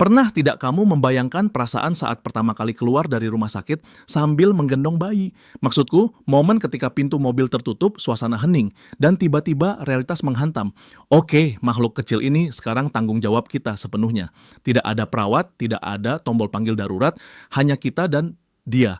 Pernah tidak kamu membayangkan perasaan saat pertama kali keluar dari rumah sakit sambil menggendong bayi? Maksudku, momen ketika pintu mobil tertutup, suasana hening, dan tiba-tiba realitas menghantam. Oke, makhluk kecil ini sekarang tanggung jawab kita sepenuhnya. Tidak ada perawat, tidak ada tombol panggil darurat, hanya kita dan dia.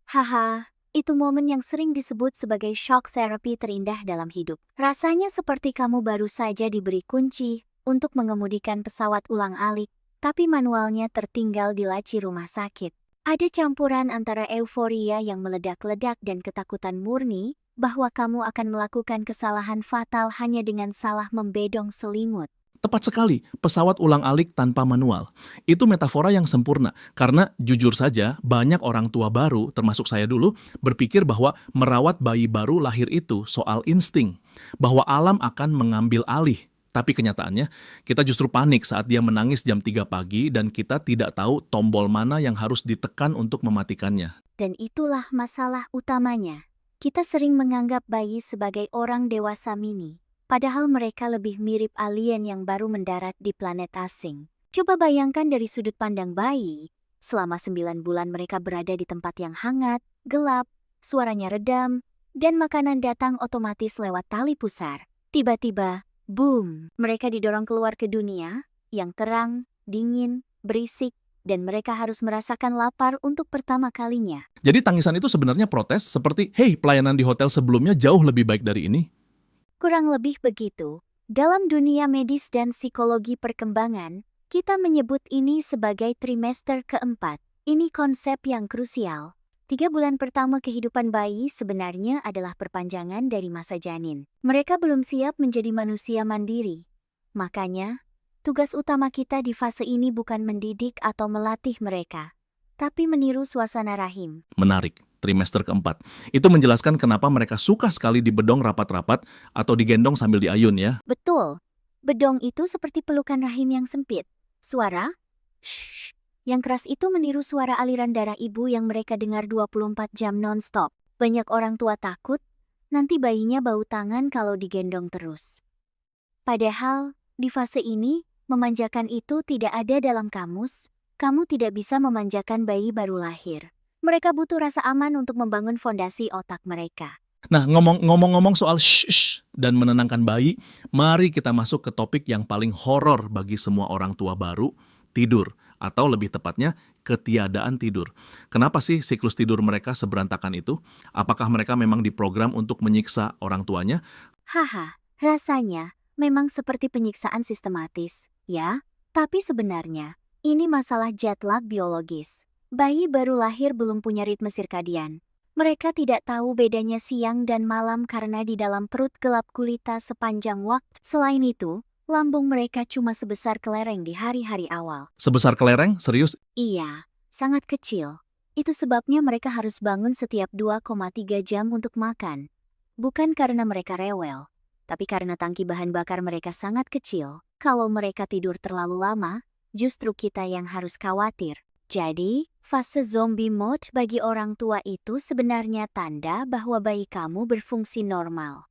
Haha, itu momen yang sering disebut sebagai shock therapy terindah dalam hidup. Rasanya seperti kamu baru saja diberi kunci untuk mengemudikan pesawat ulang-alik, tapi manualnya tertinggal di laci rumah sakit. Ada campuran antara euforia yang meledak-ledak dan ketakutan murni bahwa kamu akan melakukan kesalahan fatal hanya dengan salah membedong selimut. Tepat sekali, pesawat ulang-alik tanpa manual. Itu metafora yang sempurna, karena jujur saja banyak orang tua baru, termasuk saya dulu, berpikir bahwa merawat bayi baru lahir itu soal insting, bahwa alam akan mengambil alih. Tapi kenyataannya, kita justru panik saat dia menangis jam 3 pagi dan kita tidak tahu tombol mana yang harus ditekan untuk mematikannya. Dan itulah masalah utamanya. Kita sering menganggap bayi sebagai orang dewasa mini, padahal mereka lebih mirip alien yang baru mendarat di planet asing. Coba bayangkan dari sudut pandang bayi, selama 9 bulan mereka berada di tempat yang hangat, gelap, suaranya redam, dan makanan datang otomatis lewat tali pusar. Tiba-tiba, boom, mereka didorong keluar ke dunia yang terang, dingin, berisik, dan mereka harus merasakan lapar untuk pertama kalinya. Jadi tangisan itu sebenarnya protes seperti, "Hei, pelayanan di hotel sebelumnya jauh lebih baik dari ini." Kurang lebih begitu. Dalam dunia medis dan psikologi perkembangan, kita menyebut ini sebagai trimester keempat. Ini konsep yang krusial. 3 bulan pertama kehidupan bayi sebenarnya adalah perpanjangan dari masa janin. Mereka belum siap menjadi manusia mandiri. Makanya, tugas utama kita di fase ini bukan mendidik atau melatih mereka, tapi meniru suasana rahim. Menarik, trimester keempat. Itu menjelaskan kenapa mereka suka sekali dibedong rapat-rapat atau digendong sambil diayun ya. Betul, bedong itu seperti pelukan rahim yang sempit. Suara, shh, yang keras itu meniru suara aliran darah ibu yang mereka dengar 24 jam non-stop. Banyak orang tua takut, nanti bayinya bau tangan kalau digendong terus. Padahal, di fase ini, memanjakan itu tidak ada dalam kamus. Kamu tidak bisa memanjakan bayi baru lahir. Mereka butuh rasa aman untuk membangun fondasi otak mereka. Nah, ngomong-ngomong soal shh dan menenangkan bayi, mari kita masuk ke topik yang paling horor bagi semua orang tua baru, tidur. Atau lebih tepatnya, ketiadaan tidur. Kenapa sih siklus tidur mereka seberantakan itu? Apakah mereka memang diprogram untuk menyiksa orang tuanya? Haha, rasanya memang seperti penyiksaan sistematis, ya? Tapi sebenarnya, ini masalah jet lag biologis. Bayi baru lahir belum punya ritme sirkadian. Mereka tidak tahu bedanya siang dan malam karena di dalam perut gelap gulita sepanjang waktu. Selain itu, lambung mereka cuma sebesar kelereng di hari-hari awal. Sebesar kelereng? Serius? Iya, sangat kecil. Itu sebabnya mereka harus bangun setiap 2,3 jam untuk makan. Bukan karena mereka rewel, tapi karena tangki bahan bakar mereka sangat kecil. Kalau mereka tidur terlalu lama, justru kita yang harus khawatir. Jadi, fase zombie mode bagi orang tua itu sebenarnya tanda bahwa bayi kamu berfungsi normal.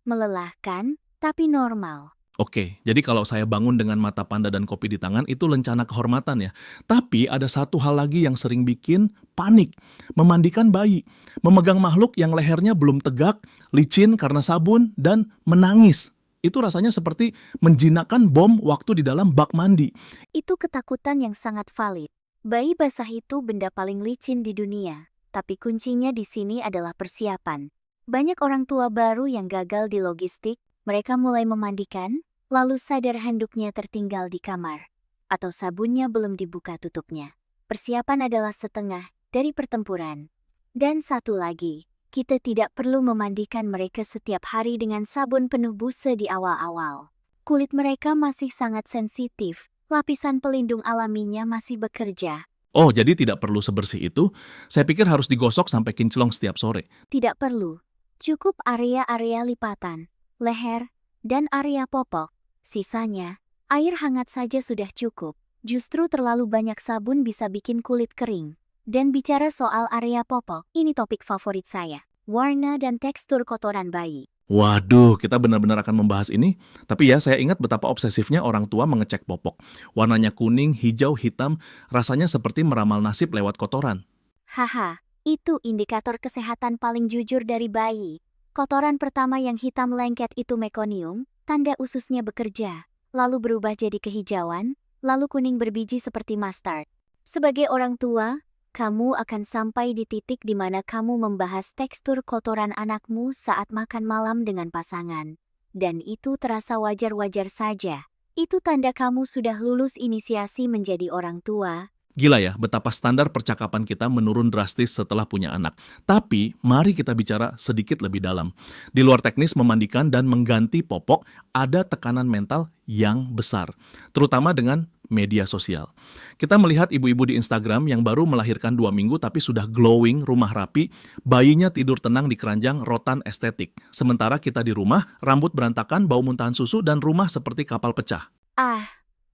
Melelahkan, tapi normal. Oke, jadi kalau saya bangun dengan mata panda dan kopi di tangan, itu lencana kehormatan ya. Tapi ada satu hal lagi yang sering bikin panik. Memandikan bayi. Memegang makhluk yang lehernya belum tegak, licin karena sabun, dan menangis. Itu rasanya seperti menjinakkan bom waktu di dalam bak mandi. Itu ketakutan yang sangat valid. Bayi basah itu benda paling licin di dunia. Tapi kuncinya di sini adalah persiapan. Banyak orang tua baru yang gagal di logistik, mereka mulai memandikan, lalu sadar handuknya tertinggal di kamar, atau sabunnya belum dibuka tutupnya. Persiapan adalah setengah dari pertempuran. Dan satu lagi, kita tidak perlu memandikan mereka setiap hari dengan sabun penuh busa di awal-awal. Kulit mereka masih sangat sensitif, lapisan pelindung alaminya masih bekerja. Oh, jadi tidak perlu sebersih itu? Saya pikir harus digosok sampai kinclong setiap sore. Tidak perlu. Cukup area-area lipatan, leher, dan area popok. Sisanya, air hangat saja sudah cukup. Justru terlalu banyak sabun bisa bikin kulit kering. Dan bicara soal area popok, ini topik favorit saya. Warna dan tekstur kotoran bayi. Waduh, kita benar-benar akan membahas ini. Tapi ya, saya ingat betapa obsesifnya orang tua mengecek popok. Warnanya kuning, hijau, hitam, rasanya seperti meramal nasib lewat kotoran. Haha, itu indikator kesehatan paling jujur dari bayi. Kotoran pertama yang hitam lengket itu mekonium, tanda ususnya bekerja, lalu berubah jadi kehijauan, lalu kuning berbiji seperti mustard. Sebagai orang tua, kamu akan sampai di titik di mana kamu membahas tekstur kotoran anakmu saat makan malam dengan pasangan. Dan itu terasa wajar-wajar saja. Itu tanda kamu sudah lulus inisiasi menjadi orang tua. Gila ya, betapa standar percakapan kita menurun drastis setelah punya anak. Tapi, mari kita bicara sedikit lebih dalam. Di luar teknis memandikan dan mengganti popok, ada tekanan mental yang besar. Terutama dengan media sosial. Kita melihat ibu-ibu di Instagram yang baru melahirkan 2 minggu tapi sudah glowing, rumah rapi, bayinya tidur tenang di keranjang rotan estetik. Sementara kita di rumah, rambut berantakan, bau muntahan susu, dan rumah seperti kapal pecah.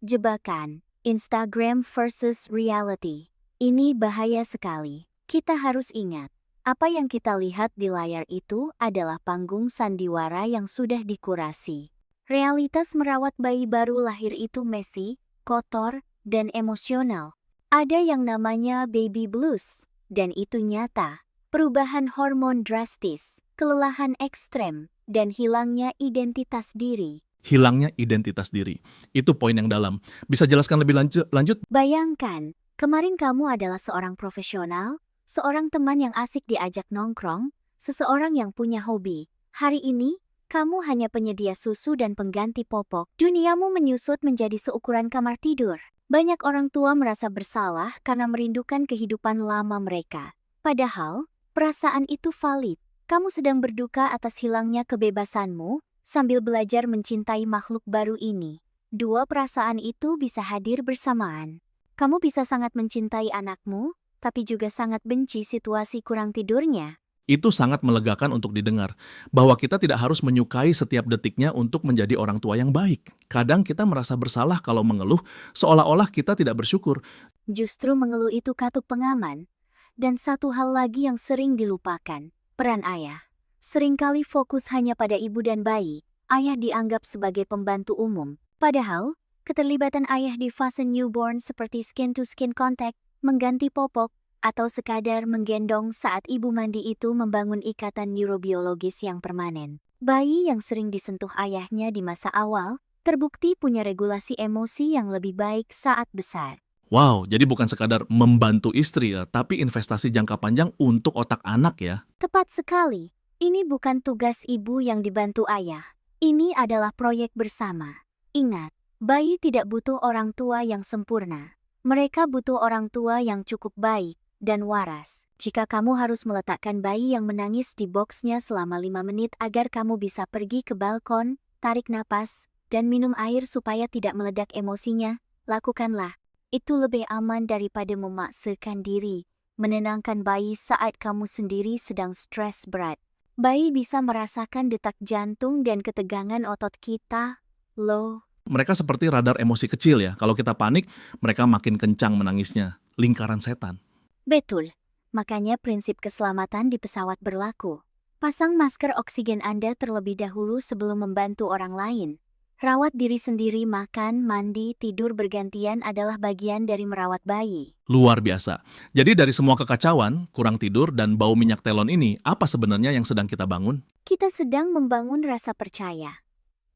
Jebakan. Instagram versus reality. Ini bahaya sekali. Kita harus ingat, apa yang kita lihat di layar itu adalah panggung sandiwara yang sudah dikurasi. Realitas merawat bayi baru lahir itu messy, kotor, dan emosional. Ada yang namanya baby blues, dan itu nyata. Perubahan hormon drastis, kelelahan ekstrem, dan hilangnya identitas diri. Hilangnya identitas diri. Itu poin yang dalam. Bisa jelaskan lebih lanjut? Bayangkan, kemarin kamu adalah seorang profesional, seorang teman yang asik diajak nongkrong, seseorang yang punya hobi. Hari ini, kamu hanya penyedia susu dan pengganti popok. Duniamu menyusut menjadi seukuran kamar tidur. Banyak orang tua merasa bersalah karena merindukan kehidupan lama mereka. Padahal, perasaan itu valid. Kamu sedang berduka atas hilangnya kebebasanmu, sambil belajar mencintai makhluk baru ini. Dua perasaan itu bisa hadir bersamaan. Kamu bisa sangat mencintai anakmu, tapi juga sangat benci situasi kurang tidurnya. Itu sangat melegakan untuk didengar, bahwa kita tidak harus menyukai setiap detiknya untuk menjadi orang tua yang baik. Kadang kita merasa bersalah kalau mengeluh, seolah-olah kita tidak bersyukur. Justru mengeluh itu katup pengaman. Dan satu hal lagi yang sering dilupakan, peran ayah. Seringkali fokus hanya pada ibu dan bayi. Ayah dianggap sebagai pembantu umum. Padahal, keterlibatan ayah di fase newborn seperti skin-to-skin contact, mengganti popok, atau sekadar menggendong saat ibu mandi itu membangun ikatan neurobiologis yang permanen. Bayi yang sering disentuh ayahnya di masa awal, terbukti punya regulasi emosi yang lebih baik saat besar. Wow, jadi bukan sekadar membantu istri ya, tapi investasi jangka panjang untuk otak anak ya. Tepat sekali. Ini bukan tugas ibu yang dibantu ayah. Ini adalah proyek bersama. Ingat, bayi tidak butuh orang tua yang sempurna. Mereka butuh orang tua yang cukup baik dan waras. Jika kamu harus meletakkan bayi yang menangis di boksnya selama 5 menit agar kamu bisa pergi ke balkon, tarik napas, dan minum air supaya tidak meledak emosinya, lakukanlah. Itu lebih aman daripada memaksakan diri, menenangkan bayi saat kamu sendiri sedang stres berat. Bayi bisa merasakan detak jantung dan ketegangan otot kita, loh. Mereka seperti radar emosi kecil ya. Kalau kita panik, mereka makin kencang menangisnya. Lingkaran setan. Betul. Makanya prinsip keselamatan di pesawat berlaku. Pasang masker oksigen Anda terlebih dahulu sebelum membantu orang lain. Rawat diri sendiri, makan, mandi, tidur bergantian adalah bagian dari merawat bayi. Luar biasa. Jadi dari semua kekacauan, kurang tidur, dan bau minyak telon ini, apa sebenarnya yang sedang kita bangun? Kita sedang membangun rasa percaya.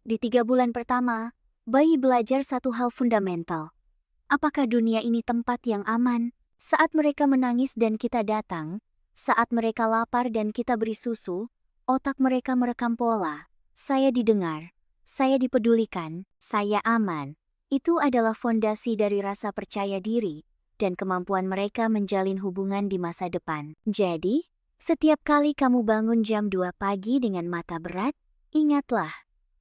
Di 3 bulan pertama, bayi belajar satu hal fundamental. Apakah dunia ini tempat yang aman? Saat mereka menangis dan kita datang, saat mereka lapar dan kita beri susu, otak mereka merekam pola. Saya didengar, saya dipedulikan, saya aman. Itu adalah fondasi dari rasa percaya diri dan kemampuan mereka menjalin hubungan di masa depan. Jadi, setiap kali kamu bangun jam 2 pagi dengan mata berat, ingatlah,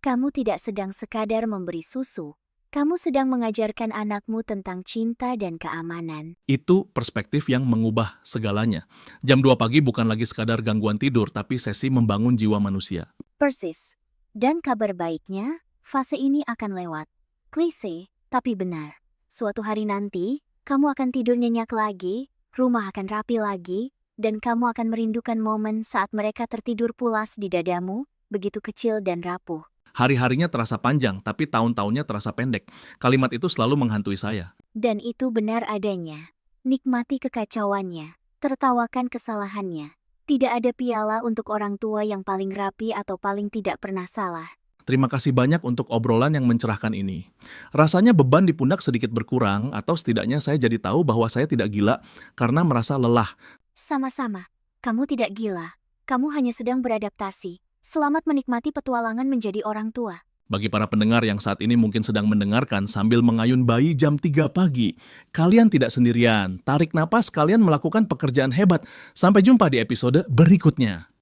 kamu tidak sedang sekadar memberi susu. Kamu sedang mengajarkan anakmu tentang cinta dan keamanan. Itu perspektif yang mengubah segalanya. Jam 2 pagi bukan lagi sekadar gangguan tidur, tapi sesi membangun jiwa manusia. Persis. Dan kabar baiknya, fase ini akan lewat. Klise, tapi benar. Suatu hari nanti, kamu akan tidur nyenyak lagi, rumah akan rapi lagi, dan kamu akan merindukan momen saat mereka tertidur pulas di dadamu, begitu kecil dan rapuh. Hari-harinya terasa panjang, tapi tahun-tahunnya terasa pendek. Kalimat itu selalu menghantui saya. Dan itu benar adanya. Nikmati kekacauannya, tertawakan kesalahannya. Tidak ada piala untuk orang tua yang paling rapi atau paling tidak pernah salah. Terima kasih banyak untuk obrolan yang mencerahkan ini. Rasanya beban di pundak sedikit berkurang, atau setidaknya saya jadi tahu bahwa saya tidak gila karena merasa lelah. Sama-sama, kamu tidak gila. Kamu hanya sedang beradaptasi. Selamat menikmati petualangan menjadi orang tua. Bagi para pendengar yang saat ini mungkin sedang mendengarkan sambil mengayun bayi jam 3 pagi, kalian tidak sendirian. Tarik napas, kalian melakukan pekerjaan hebat. Sampai jumpa di episode berikutnya.